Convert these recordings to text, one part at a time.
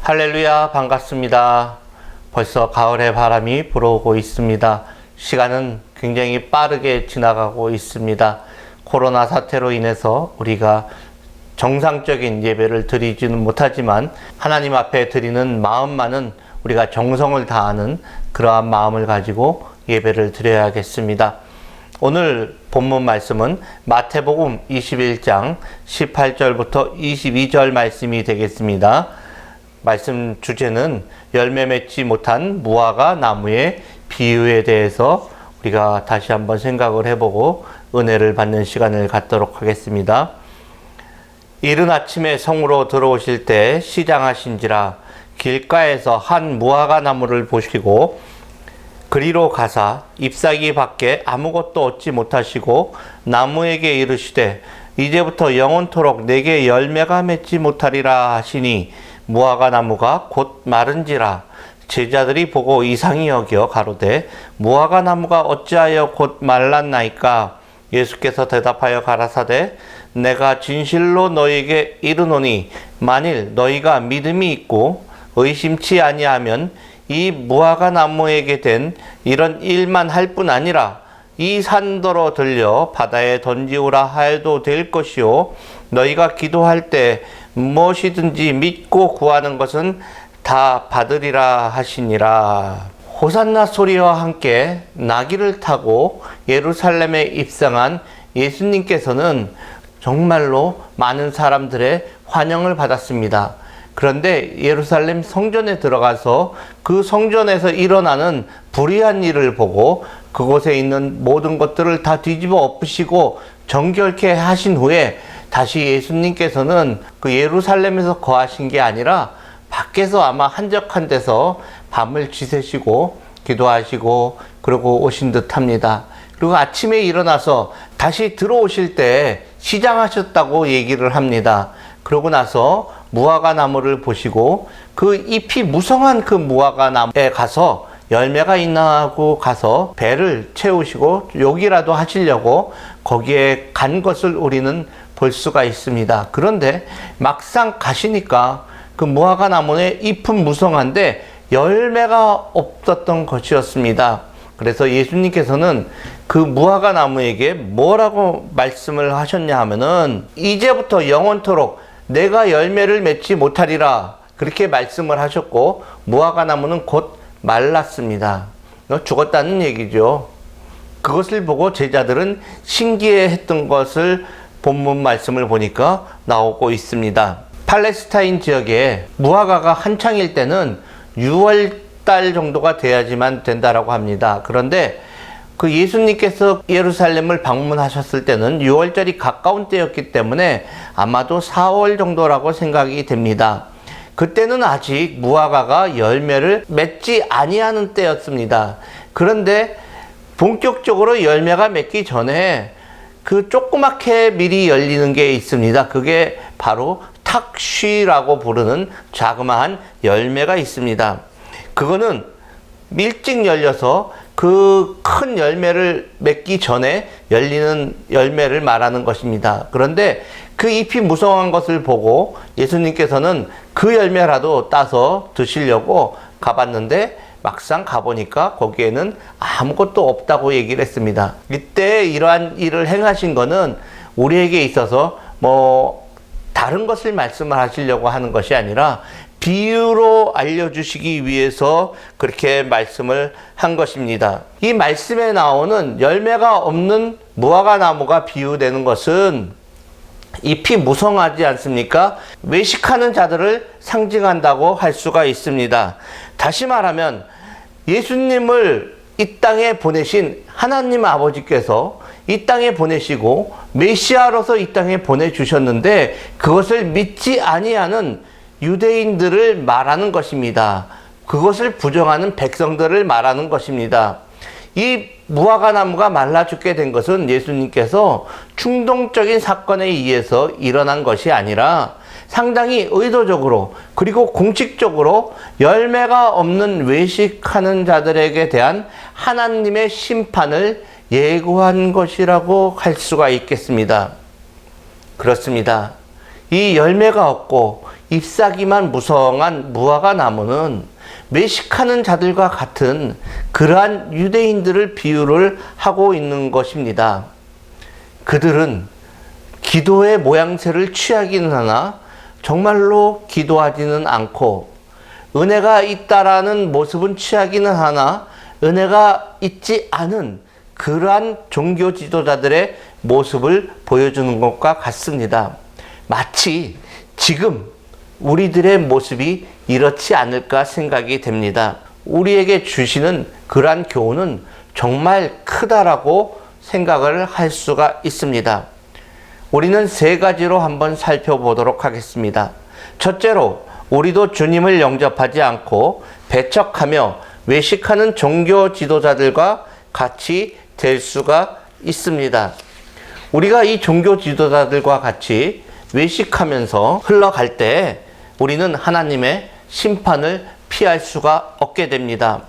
할렐루야, 반갑습니다. 벌써 가을의 바람이 불어오고 있습니다. 시간은 굉장히 빠르게 지나가고 있습니다. 코로나 사태로 인해서 우리가 정상적인 예배를 드리지는 못하지만 하나님 앞에 드리는 마음만은 우리가 정성을 다하는 그러한 마음을 가지고 예배를 드려야겠습니다. 오늘 본문 말씀은 마태복음 21장 18절부터 22절 말씀이 되겠습니다. 말씀 주제는 열매 맺지 못한 무화과 나무의 비유에 대해서 우리가 다시 한번 생각을 해보고 은혜를 받는 시간을 갖도록 하겠습니다. 이른 아침에 성으로 들어오실 때 시장하신지라 길가에서 한 무화과 나무를 보시고 그리로 가사 잎사귀 밖에 아무것도 얻지 못하시고 나무에게 이르시되 이제부터 영원토록 내게 열매가 맺지 못하리라 하시니 무화과 나무가 곧 마른지라. 제자들이 보고 이상히 여겨 가로되 무화과 나무가 어찌하여 곧 말랐나이까? 예수께서 대답하여 가라사대 내가 진실로 너희에게 이르노니 만일 너희가 믿음이 있고 의심치 아니하면 이 무화과 나무에게 된 이런 일만 할 뿐 아니라 이 산더러 들려 바다에 던지우라 하여도 될 것이요 너희가 기도할 때 무엇이든지 믿고 구하는 것은 다 받으리라 하시니라. 호산나 소리와 함께 나귀를 타고 예루살렘에 입성한 예수님께서는 정말로 많은 사람들의 환영을 받았습니다. 그런데 예루살렘 성전에 들어가서 그 성전에서 일어나는 불의한 일을 보고 그곳에 있는 모든 것들을 다 뒤집어 엎으시고 정결케 하신 후에 다시 예수님께서는 그 예루살렘에서 거하신 게 아니라 밖에서 아마 한적한 데서 밤을 지새시고 기도하시고 그러고 오신 듯 합니다. 그리고 아침에 일어나서 다시 들어오실 때 시장하셨다고 얘기를 합니다. 그러고 나서 무화과 나무를 보시고 그 잎이 무성한 그 무화과 나무에 가서 열매가 있나 하고 가서 배를 채우시고 욕이라도 하시려고 거기에 간 것을 우리는 볼 수가 있습니다. 그런데 막상 가시니까 그 무화과 나무의 잎은 무성한데 열매가 없었던 것이었습니다. 그래서 예수님께서는 그 무화과 나무에게 뭐라고 말씀을 하셨냐 하면은 이제부터 영원토록 내가 열매를 맺지 못하리라 그렇게 말씀을 하셨고 무화과 나무는 곧 말랐습니다. 죽었다는 얘기죠. 그것을 보고 제자들은 신기해했던 것을 본문 말씀을 보니까 나오고 있습니다. 팔레스타인 지역에 무화과가 한창일 때는 6월달 정도가 돼야지만 된다라고 합니다. 그런데 그 예수님께서 예루살렘을 방문하셨을 때는 6월절이 가까운 때였기 때문에 아마도 4월 정도라고 생각이 됩니다. 그때는 아직 무화과가 열매를 맺지 아니하는 때였습니다. 그런데 본격적으로 열매가 맺기 전에 그 조그맣게 미리 열리는 게 있습니다. 그게 바로 탁쉬라고 부르는 자그마한 열매가 있습니다. 그거는 일찍 열려서 그 큰 열매를 맺기 전에 열리는 열매를 말하는 것입니다. 그런데 그 잎이 무성한 것을 보고 예수님께서는 그 열매라도 따서 드시려고 가봤는데 막상 가보니까 거기에는 아무것도 없다고 얘기를 했습니다. 이때 이러한 일을 행하신 거는 우리에게 있어서 다른 것을 말씀을 하시려고 하는 것이 아니라 비유로 알려주시기 위해서 그렇게 말씀을 한 것입니다. 이 말씀에 나오는 열매가 없는 무화과 나무가 비유되는 것은 잎이 무성하지 않습니까? 외식하는 자들을 상징한다고 할 수가 있습니다. 다시 말하면 예수님을 이 땅에 보내신 하나님 아버지께서 이 땅에 보내시고 메시아로서 이 땅에 보내주셨는데 그것을 믿지 아니하는 유대인들을 말하는 것입니다. 그것을 부정하는 백성들을 말하는 것입니다. 이 무화과 나무가 말라 죽게 된 것은 예수님께서 충동적인 사건에 의해서 일어난 것이 아니라 상당히 의도적으로 그리고 공식적으로 열매가 없는 외식하는 자들에게 대한 하나님의 심판을 예고한 것이라고 할 수가 있겠습니다. 그렇습니다. 이 열매가 없고 잎사귀만 무성한 무화과 나무는 외식하는 자들과 같은 그러한 유대인들을 비유를 하고 있는 것입니다. 그들은 기도의 모양새를 취하기는 하나 정말로 기도하지는 않고, 은혜가 있다라는 모습은 취하기는 하나 은혜가 있지 않은 그러한 종교 지도자들의 모습을 보여주는 것과 같습니다. 마치 지금 우리들의 모습이 이렇지 않을까 생각이 됩니다. 우리에게 주시는 그러한 교훈은 정말 크다라고 생각을 할 수가 있습니다. 우리는 세 가지로 한번 살펴보도록 하겠습니다. 첫째로, 우리도 주님을 영접하지 않고 배척하며 외식하는 종교 지도자들과 같이 될 수가 있습니다. 우리가 이 종교 지도자들과 같이 외식하면서 흘러갈 때 우리는 하나님의 심판을 피할 수가 없게 됩니다.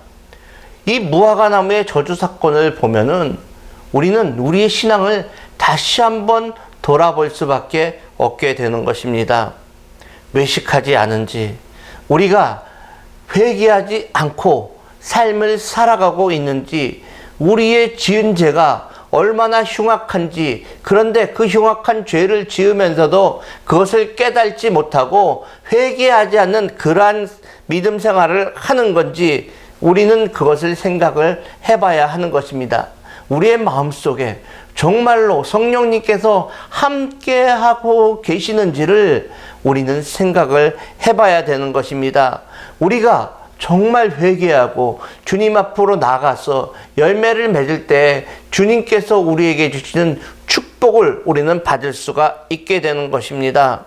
이 무화과 나무의 저주 사건을 보면은 우리는 우리의 신앙을 다시 한번 돌아볼 수밖에 없게 되는 것입니다. 외식하지 않은지, 우리가 회개하지 않고 삶을 살아가고 있는지, 우리의 지은 죄가 얼마나 흉악한지, 그런데 그 흉악한 죄를 지으면서도 그것을 깨닫지 못하고 회개하지 않는 그러한 믿음 생활을 하는 건지 우리는 그것을 생각을 해봐야 하는 것입니다. 우리의 마음속에 정말로 성령님께서 함께하고 계시는지를 우리는 생각을 해봐야 되는 것입니다. 우리가 정말 회개하고 주님 앞으로 나가서 열매를 맺을 때 주님께서 우리에게 주시는 축복을 우리는 받을 수가 있게 되는 것입니다.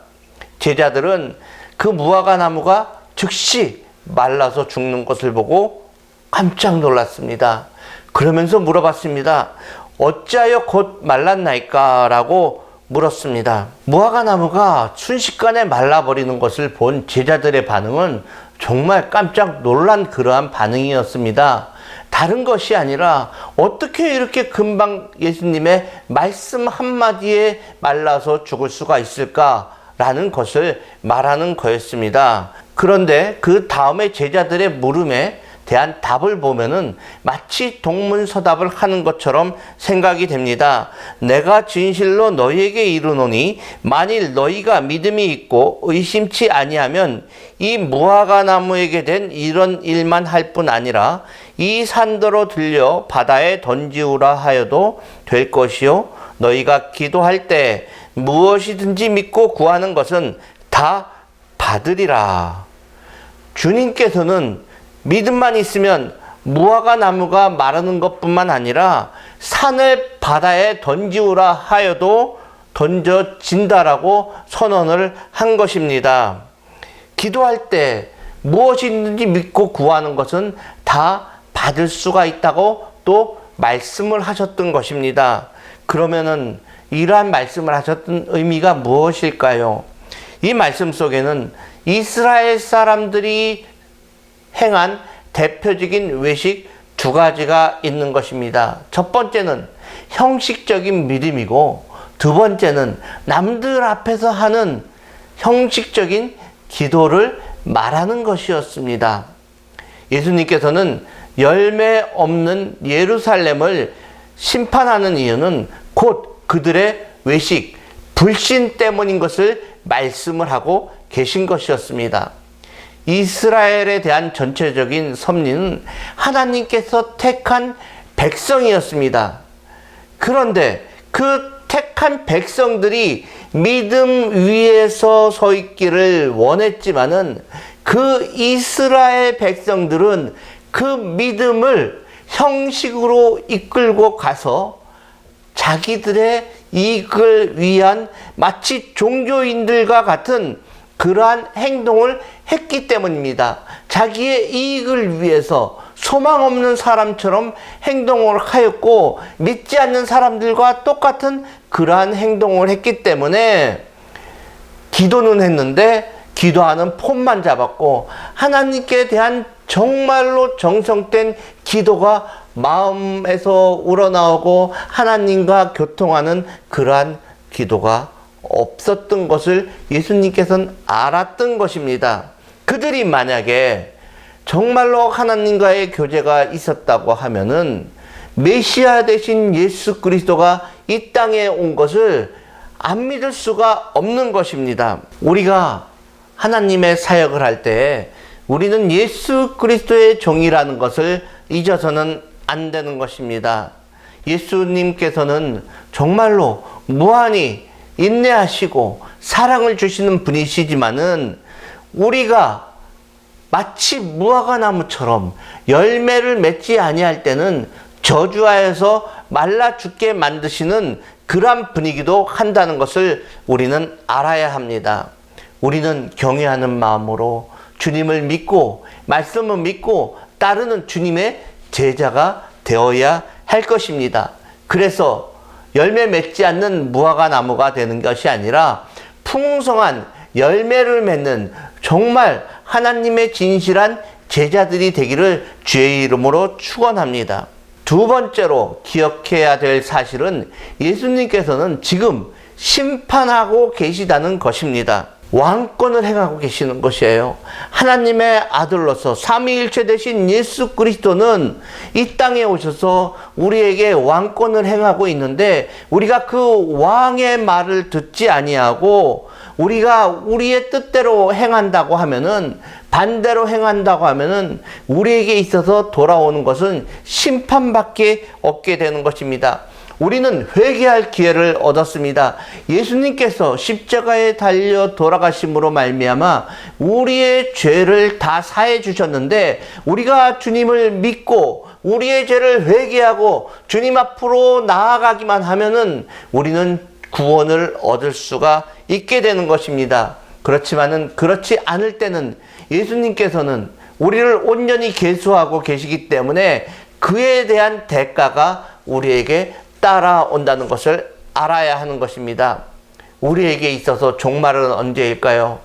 제자들은 그 무화과 나무가 즉시 말라서 죽는 것을 보고 깜짝 놀랐습니다. 그러면서 물어봤습니다. 어찌하여 곧 말랐나이까? 라고 물었습니다. 무화과 나무가 순식간에 말라버리는 것을 본 제자들의 반응은 정말 깜짝 놀란 그러한 반응이었습니다. 다른 것이 아니라 어떻게 이렇게 금방 예수님의 말씀 한마디에 말라서 죽을 수가 있을까라는 것을 말하는 거였습니다. 그런데 그 다음에 제자들의 물음에 대한 답을 보면은 마치 동문서답을 하는 것처럼 생각이 됩니다. 내가 진실로 너희에게 이르노니 만일 너희가 믿음이 있고 의심치 아니하면 이 무화과 나무에게 된 이런 일만 할 뿐 아니라 이 산더러 들려 바다에 던지우라 하여도 될 것이요, 너희가 기도할 때 무엇이든지 믿고 구하는 것은 다 받으리라. 주님께서는 믿음만 있으면 무화과 나무가 마르는 것뿐만 아니라 산을 바다에 던지우라 하여도 던져진다라고 선언을 한 것입니다. 기도할 때 무엇이든지 믿고 구하는 것은 다 받을 수가 있다고 또 말씀을 하셨던 것입니다. 그러면은 이러한 말씀을 하셨던 의미가 무엇일까요? 이 말씀 속에는 이스라엘 사람들이 행한 대표적인 외식 두 가지가 있는 것입니다. 첫 번째는 형식적인 믿음이고, 두 번째는 남들 앞에서 하는 형식적인 기도를 말하는 것이었습니다. 예수님께서는 열매 없는 예루살렘을 심판하는 이유는 곧 그들의 외식, 불신 때문인 것을 말씀을 하고 계신 것이었습니다. 이스라엘에 대한 전체적인 섭리는 하나님께서 택한 백성이었습니다. 그런데 그 택한 백성들이 믿음 위에서 서 있기를 원했지만은 그 이스라엘 백성들은 그 믿음을 형식으로 이끌고 가서 자기들의 이익을 위한 마치 종교인들과 같은 그러한 행동을 했기 때문입니다. 자기의 이익을 위해서 소망 없는 사람처럼 행동을 하였고, 믿지 않는 사람들과 똑같은 그러한 행동을 했기 때문에 기도는 했는데 기도하는 폼만 잡았고, 하나님께 대한 정말로 정성된 기도가 마음에서 우러나오고 하나님과 교통하는 그러한 기도가 없었던 것을 예수님께서는 알았던 것입니다. 그들이 만약에 정말로 하나님과의 교제가 있었다고 하면은 메시아 되신 예수 그리스도가 이 땅에 온 것을 안 믿을 수가 없는 것입니다. 우리가 하나님의 사역을 할 때 우리는 예수 그리스도의 종이라는 것을 잊어서는 안 되는 것입니다. 예수님께서는 정말로 무한히 인내하시고 사랑을 주시는 분이시지만은 우리가 마치 무화과나무처럼 열매를 맺지 아니할 때는 저주하여서 말라 죽게 만드시는 그러한 분이기도 한다는 것을 우리는 알아야 합니다. 우리는 경외하는 마음으로 주님을 믿고 말씀을 믿고 따르는 주님의 제자가 되어야 할 것입니다. 그래서 열매 맺지 않는 무화과 나무가 되는 것이 아니라 풍성한 열매를 맺는 정말 하나님의 진실한 제자들이 되기를 주의 이름으로 축원합니다. 두 번째로 기억해야 될 사실은 예수님께서는 지금 심판하고 계시다는 것입니다. 왕권을 행하고 계시는 것이에요. 하나님의 아들로서 삼위일체 되신 예수 그리스도는 이 땅에 오셔서 우리에게 왕권을 행하고 있는데 우리가 그 왕의 말을 듣지 아니하고 우리가 우리의 뜻대로 행한다고 하면은 반대로 행한다고 하면은 우리에게 있어서 돌아오는 것은 심판밖에 없게 되는 것입니다. 우리는 회개할 기회를 얻었습니다. 예수님께서 십자가에 달려 돌아가심으로 말미암아 우리의 죄를 다 사해 주셨는데 우리가 주님을 믿고 우리의 죄를 회개하고 주님 앞으로 나아가기만 하면은 우리는 구원을 얻을 수가 있게 되는 것입니다. 그렇지만은 그렇지 않을 때는 예수님께서는 우리를 온전히 계수하고 계시기 때문에 그에 대한 대가가 우리에게 따라온다는 것을 알아야 하는 것입니다. 우리에게 있어서 종말은 언제일까요?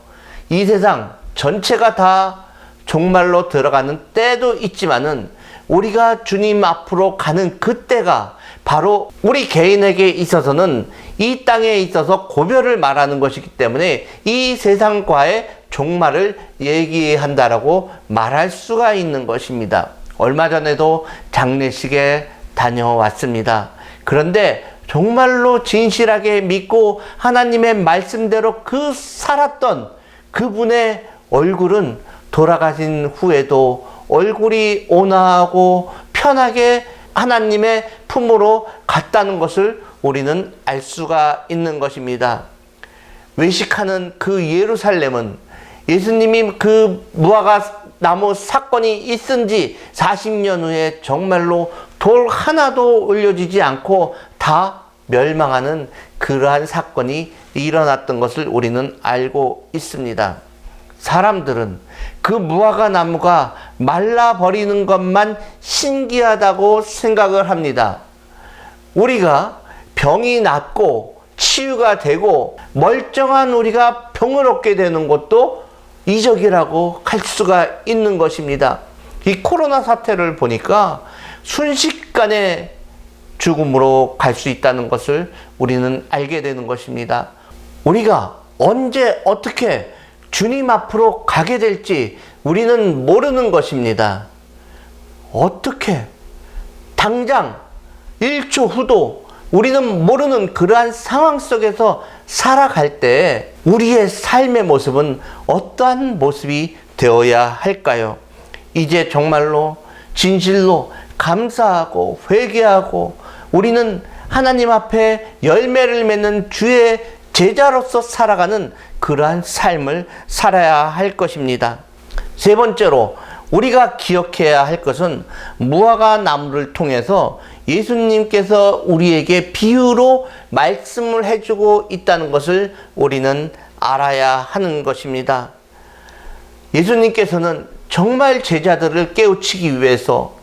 이 세상 전체가 다 종말로 들어가는 때도 있지만은 우리가 주님 앞으로 가는 그때가 바로 우리 개인에게 있어서는 이 땅에 있어서 고별을 말하는 것이기 때문에 이 세상과의 종말을 얘기한다라고 말할 수가 있는 것입니다. 얼마 전에도 장례식에 다녀왔습니다. 그런데 정말로 진실하게 믿고 하나님의 말씀대로 살았던 그분의 얼굴은 돌아가신 후에도 얼굴이 온화하고 편하게 하나님의 품으로 갔다는 것을 우리는 알 수가 있는 것입니다. 외식하는 그 예루살렘은 예수님이 그 무화과 나무 사건이 있은 지 40년 후에 정말로 돌 하나도 올려지지 않고 다 멸망하는 그러한 사건이 일어났던 것을 우리는 알고 있습니다. 사람들은 그 무화과 나무가 말라버리는 것만 신기하다고 생각을 합니다. 우리가 병이 낫고 치유가 되고 멀쩡한 우리가 병을 얻게 되는 것도 이적이라고 할 수가 있는 것입니다. 이 코로나 사태를 보니까 순식간에 죽음으로 갈 수 있다는 것을 우리는 알게 되는 것입니다. 우리가 언제 어떻게 주님 앞으로 가게 될지 우리는 모르는 것입니다. 어떻게 당장 1초 후도 우리는 모르는 그러한 상황 속에서 살아갈 때 우리의 삶의 모습은 어떠한 모습이 되어야 할까요? 이제 정말로 진실로 감사하고 회개하고 우리는 하나님 앞에 열매를 맺는 주의 제자로서 살아가는 그러한 삶을 살아야 할 것입니다. 세 번째로 우리가 기억해야 할 것은 무화과 나무를 통해서 예수님께서 우리에게 비유로 말씀을 해주고 있다는 것을 우리는 알아야 하는 것입니다. 예수님께서는 정말 제자들을 깨우치기 위해서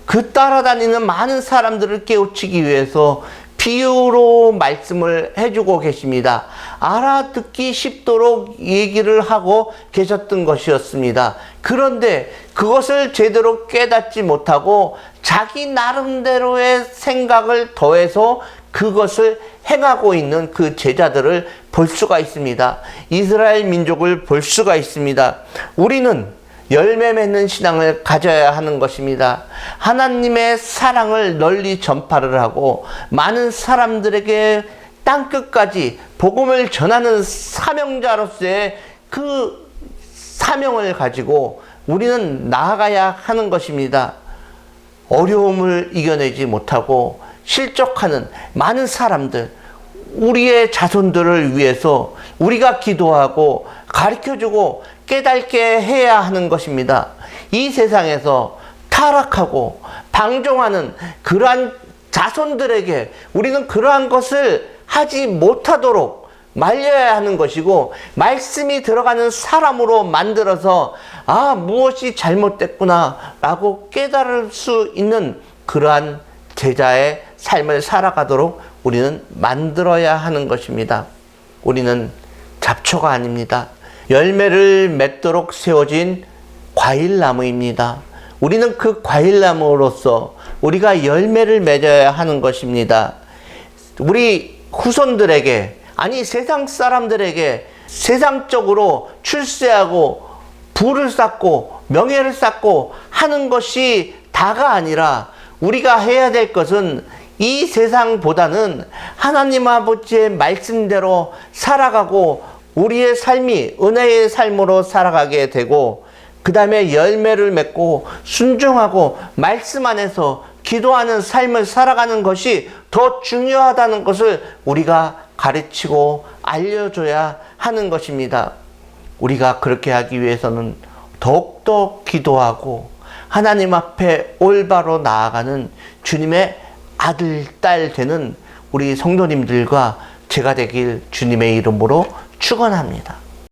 그 따라다니는 많은 사람들을 깨우치기 위해서 비유로 말씀을 해주고 계십니다. 알아듣기 쉽도록 얘기를 하고 계셨던 것이었습니다. 그런데 그것을 제대로 깨닫지 못하고 자기 나름대로의 생각을 더해서 그것을 행하고 있는 그 제자들을 볼 수가 있습니다. 이스라엘 민족을 볼 수가 있습니다. 우리는 열매 맺는 신앙을 가져야 하는 것입니다. 하나님의 사랑을 널리 전파를 하고 많은 사람들에게 땅끝까지 복음을 전하는 사명자로서의 그 사명을 가지고 우리는 나아가야 하는 것입니다. 어려움을 이겨내지 못하고 실족하는 많은 사람들, 우리의 자손들을 위해서 우리가 기도하고 가르쳐주고 깨닫게 해야 하는 것입니다. 이 세상에서 타락하고 방종하는 그러한 자손들에게 우리는 그러한 것을 하지 못하도록 말려야 하는 것이고, 말씀이 들어가는 사람으로 만들어서 무엇이 잘못됐구나 라고 깨달을 수 있는 그러한 제자의 삶을 살아가도록 우리는 만들어야 하는 것입니다. 우리는 잡초가 아닙니다. 열매를 맺도록 세워진 과일나무입니다. 우리는 그 과일나무로서 우리가 열매를 맺어야 하는 것입니다. 우리 후손들에게, 아니 세상 사람들에게 세상적으로 출세하고 부를 쌓고 명예를 쌓고 하는 것이 다가 아니라, 우리가 해야 될 것은 이 세상보다는 하나님 아버지의 말씀대로 살아가고 우리의 삶이 은혜의 삶으로 살아가게 되고, 그 다음에 열매를 맺고 순종하고 말씀 안에서 기도하는 삶을 살아가는 것이 더 중요하다는 것을 우리가 가르치고 알려줘야 하는 것입니다. 우리가 그렇게 하기 위해서는 더욱더 기도하고 하나님 앞에 올바로 나아가는 주님의 아들, 딸 되는 우리 성도님들과 제가 되길 주님의 이름으로 축원합니다.